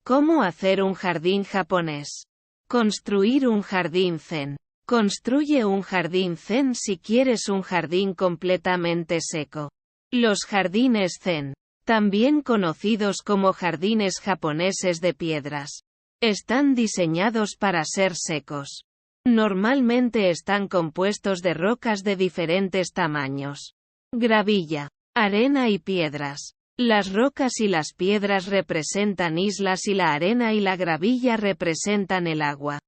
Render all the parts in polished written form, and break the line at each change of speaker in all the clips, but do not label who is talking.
¿Cómo hacer un jardín japonés? Construir un jardín zen. Construye un jardín zen si quieres un jardín completamente seco. Los jardines zen, también conocidos como jardines japoneses de piedras, están diseñados para ser secos. Normalmente están compuestos de rocas de diferentes tamaños. Gravilla, arena y piedras. Las rocas y las piedras representan islas y la arena y la gravilla representan el agua.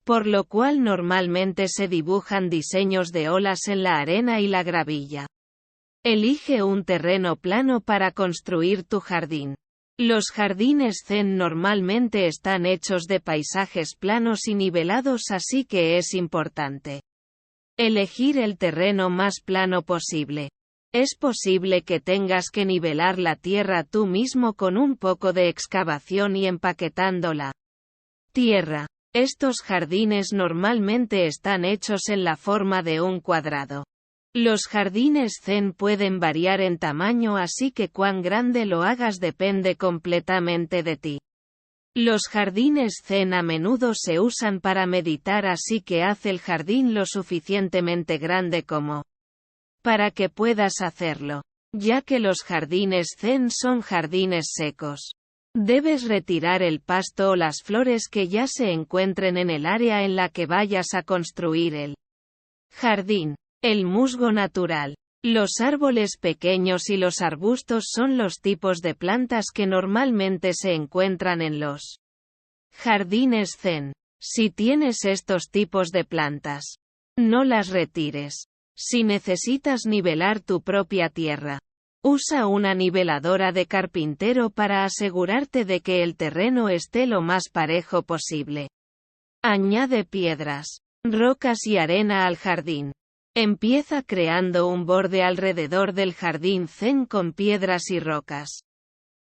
Por lo cual normalmente se dibujan diseños de olas en la arena y la gravilla. Elige un terreno plano para construir tu jardín. Los jardines zen normalmente están hechos de paisajes planos y nivelados, así que es importante elegir el terreno más plano posible. Es posible que tengas que nivelar la tierra tú mismo con un poco de excavación y empaquetando la tierra. Estos jardines normalmente están hechos en la forma de un cuadrado. Los jardines zen pueden variar en tamaño, así que cuán grande lo hagas depende completamente de ti. Los jardines zen a menudo se usan para meditar, así que haz el jardín lo suficientemente grande como para que puedas hacerlo. Ya que los jardines zen son jardines secos, debes retirar el pasto o las flores que ya se encuentren en el área en la que vayas a construir el jardín. El musgo natural. Los árboles pequeños y los arbustos son los tipos de plantas que normalmente se encuentran en los jardines zen. Si tienes estos tipos de plantas, no las retires. Si necesitas nivelar tu propia tierra, usa una niveladora de carpintero para asegurarte de que el terreno esté lo más parejo posible. Añade piedras, rocas y arena al jardín. Empieza creando un borde alrededor del jardín zen con piedras y rocas.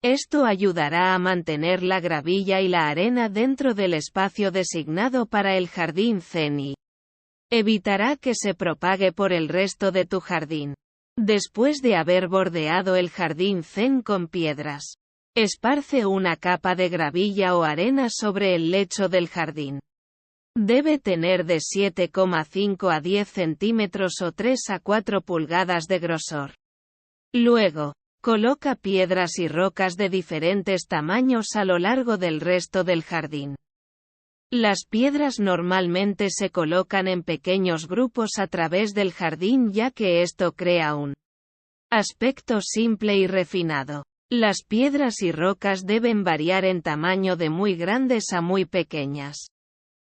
Esto ayudará a mantener la gravilla y la arena dentro del espacio designado para el jardín zen y evitará que se propague por el resto de tu jardín. Después de haber bordeado el jardín zen con piedras, esparce una capa de gravilla o arena sobre el lecho del jardín. Debe tener de 7,5 a 10 centímetros o 3 a 4 pulgadas de grosor. Luego, coloca piedras y rocas de diferentes tamaños a lo largo del resto del jardín. Las piedras normalmente se colocan en pequeños grupos a través del jardín, ya que esto crea un aspecto simple y refinado. Las piedras y rocas deben variar en tamaño de muy grandes a muy pequeñas.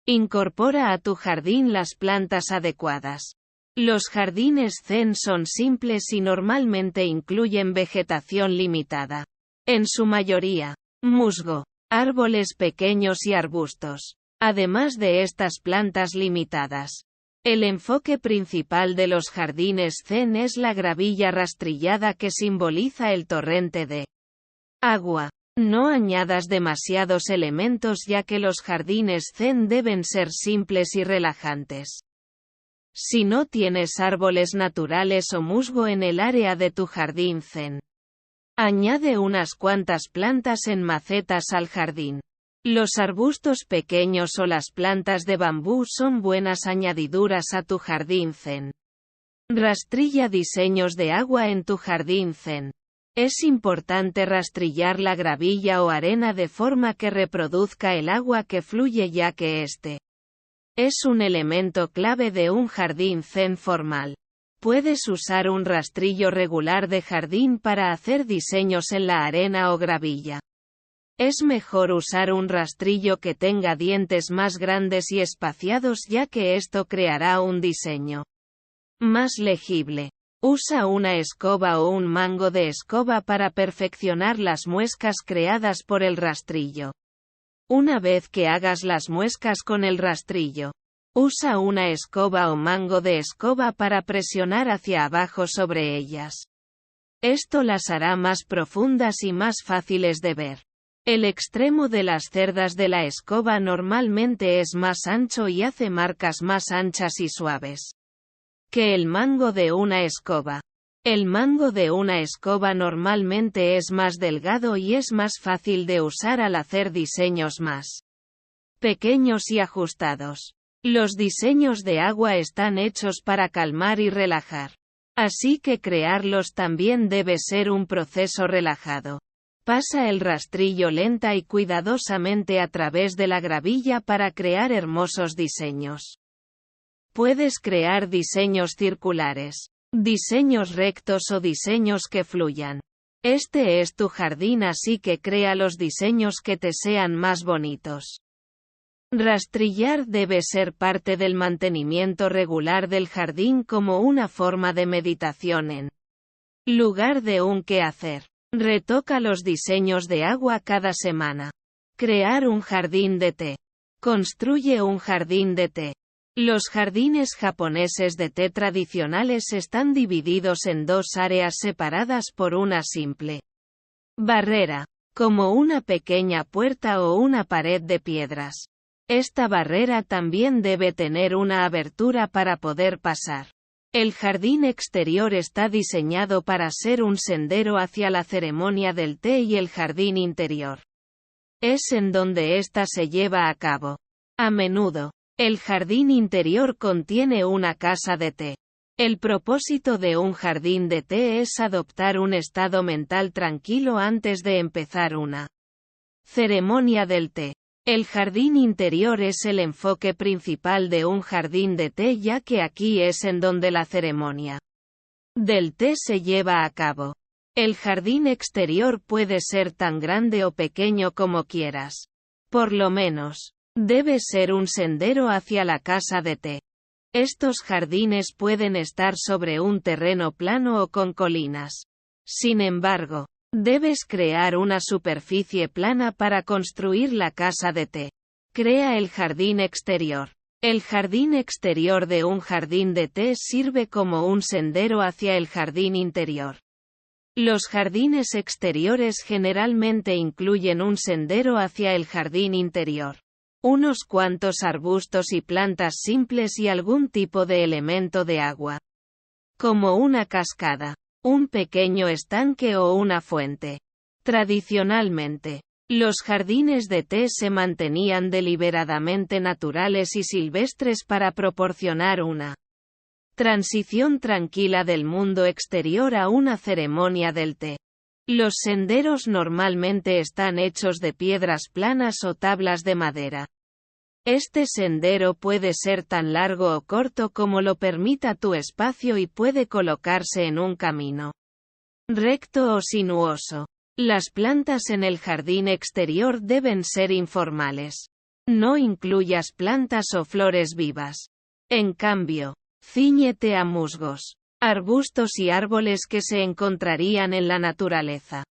Incorpora a tu jardín las plantas adecuadas. Los jardines zen son simples y normalmente incluyen vegetación limitada. En su mayoría, musgo, árboles pequeños y arbustos. Además de estas plantas limitadas, el enfoque principal de los jardines zen es la gravilla rastrillada que simboliza el torrente de agua. No añadas demasiados elementos, ya que los jardines zen deben ser simples y relajantes. Si no tienes árboles naturales o musgo en el área de tu jardín zen, añade unas cuantas plantas en macetas al jardín. Los arbustos pequeños o las plantas de bambú son buenas añadiduras a tu jardín zen. Rastrilla diseños de agua en tu jardín zen. Es importante rastrillar la gravilla o arena de forma que reproduzca el agua que fluye, ya que este es un elemento clave de un jardín zen formal. Puedes usar un rastrillo regular de jardín para hacer diseños en la arena o gravilla. Es mejor usar un rastrillo que tenga dientes más grandes y espaciados, ya que esto creará un diseño más legible. Usa una escoba o un mango de escoba para perfeccionar las muescas creadas por el rastrillo. Una vez que hagas las muescas con el rastrillo, usa una escoba o mango de escoba para presionar hacia abajo sobre ellas. Esto las hará más profundas y más fáciles de ver. El extremo de las cerdas de la escoba normalmente es más ancho y hace marcas más anchas y suaves que el mango de una escoba. El mango de una escoba normalmente es más delgado y es más fácil de usar al hacer diseños más pequeños y ajustados. Los diseños de agua están hechos para calmar y relajar. Así que crearlos también debe ser un proceso relajado. Pasa el rastrillo lenta y cuidadosamente a través de la gravilla para crear hermosos diseños. Puedes crear diseños circulares, diseños rectos o diseños que fluyan. Este es tu jardín, así que crea los diseños que te sean más bonitos. Rastrillar debe ser parte del mantenimiento regular del jardín como una forma de meditación en lugar de un quehacer. Retoca los diseños de agua cada semana. Crear un jardín de té. Construye un jardín de té. Los jardines japoneses de té tradicionales están divididos en dos áreas separadas por una simple barrera, como una pequeña puerta o una pared de piedras. Esta barrera también debe tener una abertura para poder pasar. El jardín exterior está diseñado para ser un sendero hacia la ceremonia del té y el jardín interior es en donde ésta se lleva a cabo. A menudo, el jardín interior contiene una casa de té. El propósito de un jardín de té es adoptar un estado mental tranquilo antes de empezar una ceremonia del té. El jardín interior es el enfoque principal de un jardín de té, ya que aquí es en donde la ceremonia del té se lleva a cabo. El jardín exterior puede ser tan grande o pequeño como quieras. Por lo menos, debe ser un sendero hacia la casa de té. Estos jardines pueden estar sobre un terreno plano o con colinas. Sin embargo, debes crear una superficie plana para construir la casa de té. Crea el jardín exterior. El jardín exterior de un jardín de té sirve como un sendero hacia el jardín interior. Los jardines exteriores generalmente incluyen un sendero hacia el jardín interior, unos cuantos arbustos y plantas simples y algún tipo de elemento de agua, como una cascada, un pequeño estanque o una fuente. Tradicionalmente, los jardines de té se mantenían deliberadamente naturales y silvestres para proporcionar una transición tranquila del mundo exterior a una ceremonia del té. Los senderos normalmente están hechos de piedras planas o tablas de madera. Este sendero puede ser tan largo o corto como lo permita tu espacio y puede colocarse en un camino recto o sinuoso. Las plantas en el jardín exterior deben ser informales. No incluyas plantas o flores vivas. En cambio, cíñete a musgos, arbustos y árboles que se encontrarían en la naturaleza.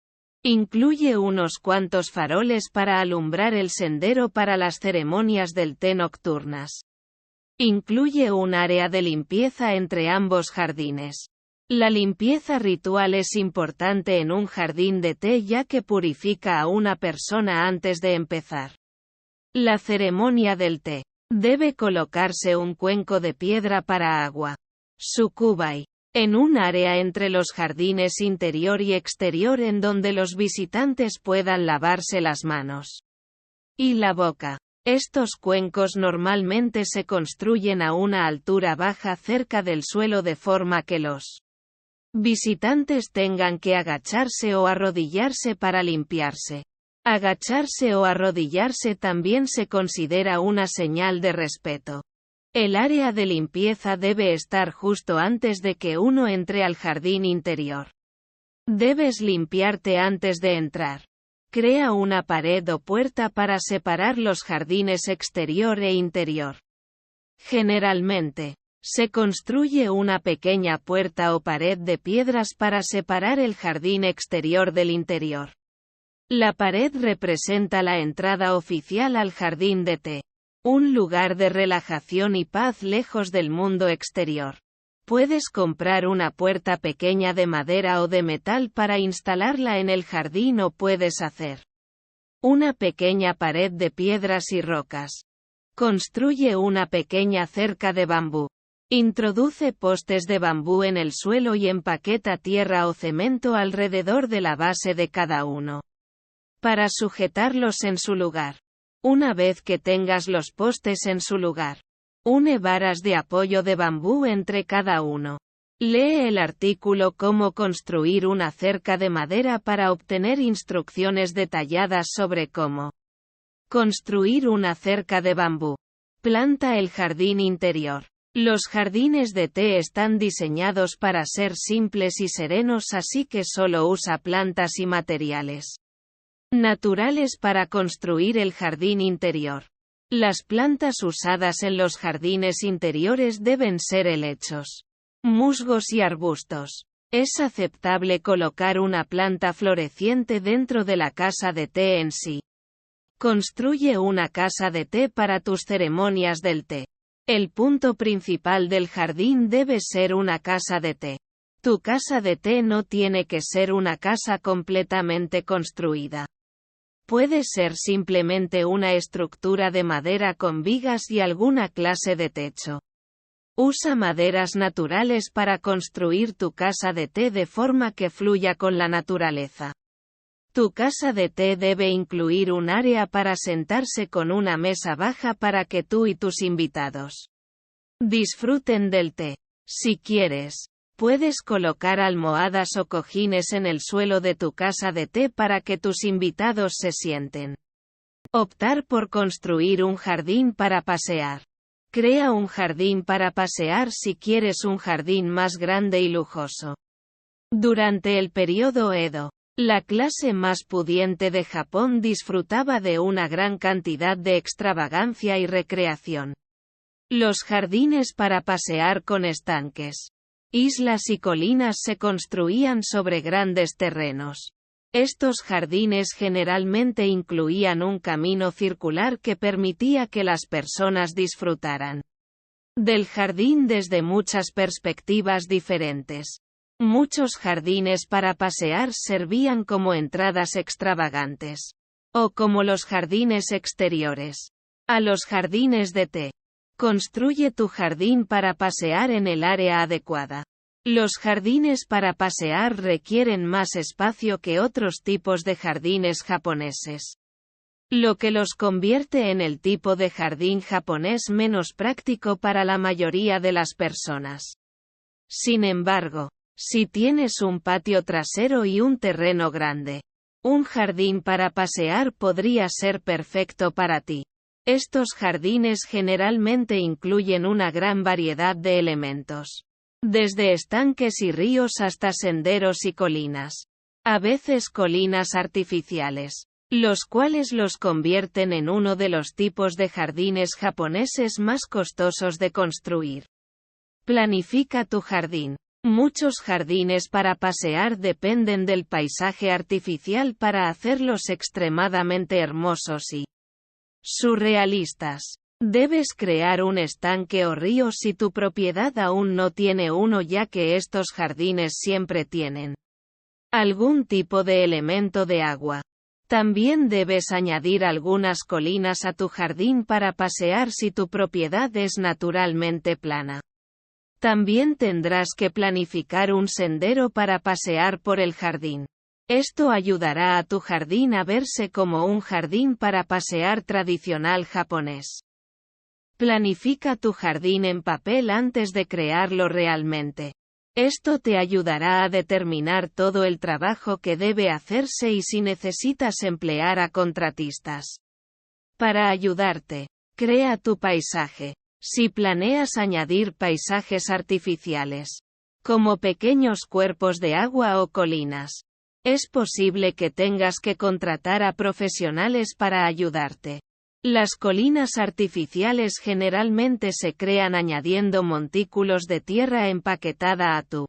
Incluye unos cuantos faroles para alumbrar el sendero para las ceremonias del té nocturnas. Incluye un área de limpieza entre ambos jardines. La limpieza ritual es importante en un jardín de té ya que purifica a una persona antes de empezar la ceremonia del té. Debe colocarse un cuenco de piedra para agua, sukubai, en un área entre los jardines interior y exterior en donde los visitantes puedan lavarse las manos y la boca. Estos cuencos normalmente se construyen a una altura baja cerca del suelo de forma que los visitantes tengan que agacharse o arrodillarse para limpiarse. Agacharse o arrodillarse también se considera una señal de respeto. El área de limpieza debe estar justo antes de que uno entre al jardín interior. Debes limpiarte antes de entrar. Crea una pared o puerta para separar los jardines exterior e interior. Generalmente, se construye una pequeña puerta o pared de piedras para separar el jardín exterior del interior. La pared representa la entrada oficial al jardín de té, un lugar de relajación y paz lejos del mundo exterior. Puedes comprar una puerta pequeña de madera o de metal para instalarla en el jardín o puedes hacer una pequeña pared de piedras y rocas. Construye una pequeña cerca de bambú. Introduce postes de bambú en el suelo y empaqueta tierra o cemento alrededor de la base de cada uno, para sujetarlos en su lugar. Una vez que tengas los postes en su lugar, une varas de apoyo de bambú entre cada uno. Lee el artículo Cómo construir una cerca de madera para obtener instrucciones detalladas sobre cómo construir una cerca de bambú. Planta el jardín interior. Los jardines de té están diseñados para ser simples y serenos, así que solo usa plantas y materiales naturales para construir el jardín interior. Las plantas usadas en los jardines interiores deben ser helechos, musgos y arbustos. Es aceptable colocar una planta floreciente dentro de la casa de té en sí. Construye una casa de té para tus ceremonias del té. El punto principal del jardín debe ser una casa de té. Tu casa de té no tiene que ser una casa completamente construida. Puede ser simplemente una estructura de madera con vigas y alguna clase de techo. Usa maderas naturales para construir tu casa de té de forma que fluya con la naturaleza. Tu casa de té debe incluir un área para sentarse con una mesa baja para que tú y tus invitados disfruten del té. Si quieres, puedes colocar almohadas o cojines en el suelo de tu casa de té para que tus invitados se sienten. Optar por construir un jardín para pasear. Crea un jardín para pasear si quieres un jardín más grande y lujoso. Durante el periodo Edo, la clase más pudiente de Japón disfrutaba de una gran cantidad de extravagancia y recreación. Los jardines para pasear con estanques, islas y colinas se construían sobre grandes terrenos. Estos jardines generalmente incluían un camino circular que permitía que las personas disfrutaran del jardín desde muchas perspectivas diferentes. Muchos jardines para pasear servían como entradas extravagantes, o como los jardines exteriores, a los jardines de té. Construye tu jardín para pasear en el área adecuada. Los jardines para pasear requieren más espacio que otros tipos de jardines japoneses, lo que los convierte en el tipo de jardín japonés menos práctico para la mayoría de las personas. Sin embargo, si tienes un patio trasero y un terreno grande, un jardín para pasear podría ser perfecto para ti. Estos jardines generalmente incluyen una gran variedad de elementos, desde estanques y ríos hasta senderos y colinas. A veces colinas artificiales, los cuales los convierten en uno de los tipos de jardines japoneses más costosos de construir. Planifica tu jardín. Muchos jardines para pasear dependen del paisaje artificial para hacerlos extremadamente hermosos y surrealistas. Debes crear un estanque o río si tu propiedad aún no tiene uno, ya que estos jardines siempre tienen algún tipo de elemento de agua. También debes añadir algunas colinas a tu jardín para pasear si tu propiedad es naturalmente plana. También tendrás que planificar un sendero para pasear por el jardín. Esto ayudará a tu jardín a verse como un jardín para pasear tradicional japonés. Planifica tu jardín en papel antes de crearlo realmente. Esto te ayudará a determinar todo el trabajo que debe hacerse y si necesitas emplear a contratistas. Para ayudarte, crea tu paisaje. Si planeas añadir paisajes artificiales, como pequeños cuerpos de agua o colinas, es posible que tengas que contratar a profesionales para ayudarte. Las colinas artificiales generalmente se crean añadiendo montículos de tierra empaquetada a tu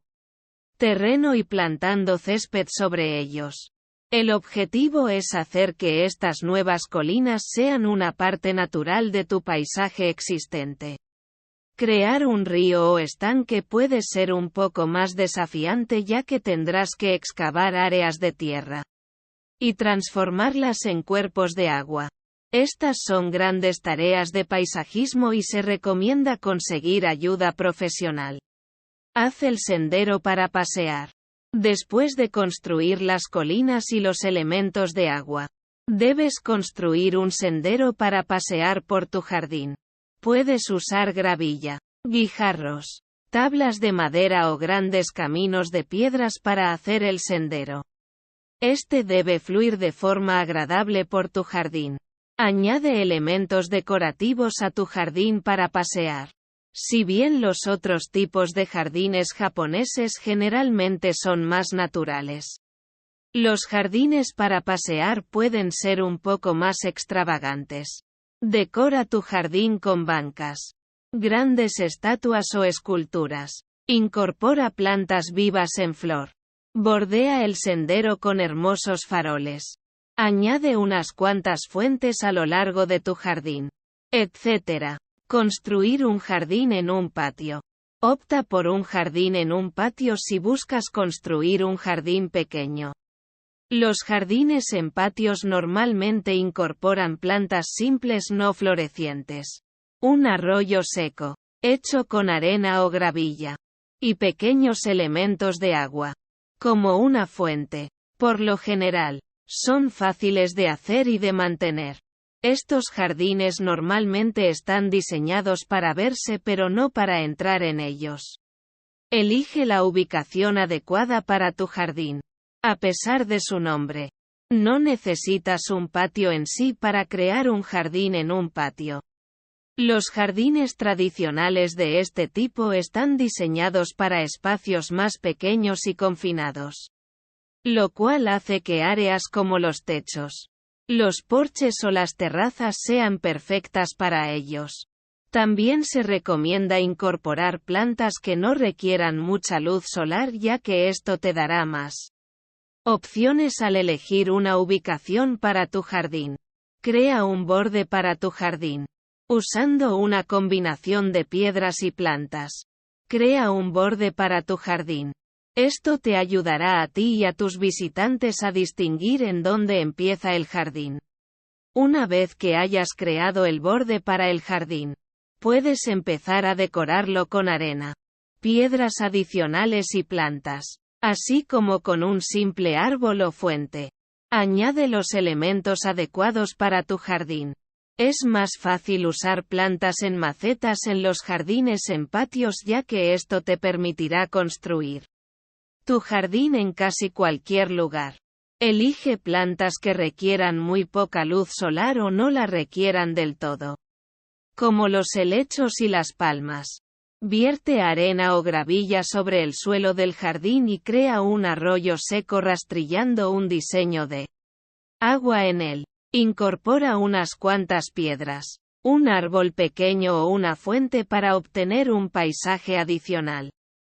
terreno y plantando césped sobre ellos. El objetivo es hacer que estas nuevas colinas sean una parte natural de tu paisaje existente. Crear un río o estanque puede ser un poco más desafiante, ya que tendrás que excavar áreas de tierra y transformarlas en cuerpos de agua. Estas son grandes tareas de paisajismo y se recomienda conseguir ayuda profesional. Haz el sendero para pasear. Después de construir las colinas y los elementos de agua, debes construir un sendero para pasear por tu jardín. Puedes usar gravilla, guijarros, tablas de madera o grandes caminos de piedras para hacer el sendero. Este debe fluir de forma agradable por tu jardín. Añade elementos decorativos a tu jardín para pasear. Si bien los otros tipos de jardines japoneses generalmente son más naturales, los jardines para pasear pueden ser un poco más extravagantes. Decora tu jardín con bancas, grandes estatuas o esculturas. Incorpora plantas vivas en flor. Bordea el sendero con hermosos faroles. Añade unas cuantas fuentes a lo largo de tu jardín, etc. Construir un jardín en un patio. Opta por un jardín en un patio si buscas construir un jardín pequeño. Los jardines en patios normalmente incorporan plantas simples no florecientes, un arroyo seco, hecho con arena o gravilla, y pequeños elementos de agua, como una fuente. Por lo general, son fáciles de hacer y de mantener. Estos jardines normalmente están diseñados para verse pero no para entrar en ellos. Elige la ubicación adecuada para tu jardín. A pesar de su nombre, no necesitas un patio en sí para crear un jardín en un patio. Los jardines tradicionales de este tipo están diseñados para espacios más pequeños y confinados, lo cual hace que áreas como los techos, los porches o las terrazas sean perfectas para ellos. También se recomienda incorporar plantas que no requieran mucha luz solar, ya que esto te dará más opciones al elegir una ubicación para tu jardín. Crea un borde para tu jardín. Usando una combinación de piedras y plantas, crea un borde para tu jardín. Esto te ayudará a ti y a tus visitantes a distinguir en dónde empieza el jardín. Una vez que hayas creado el borde para el jardín, puedes empezar a decorarlo con arena, piedras adicionales y plantas, así como con un simple árbol o fuente. Añade los elementos adecuados para tu jardín. Es más fácil usar plantas en macetas en los jardines en patios, ya que esto te permitirá construir tu jardín en casi cualquier lugar. Elige plantas que requieran muy poca luz solar o no la requieran del todo, como los helechos y las palmas. Vierte arena o gravilla sobre el suelo del jardín y crea un arroyo seco rastrillando un diseño de agua en él. Incorpora unas cuantas piedras, un árbol pequeño o una fuente para obtener un paisaje adicional.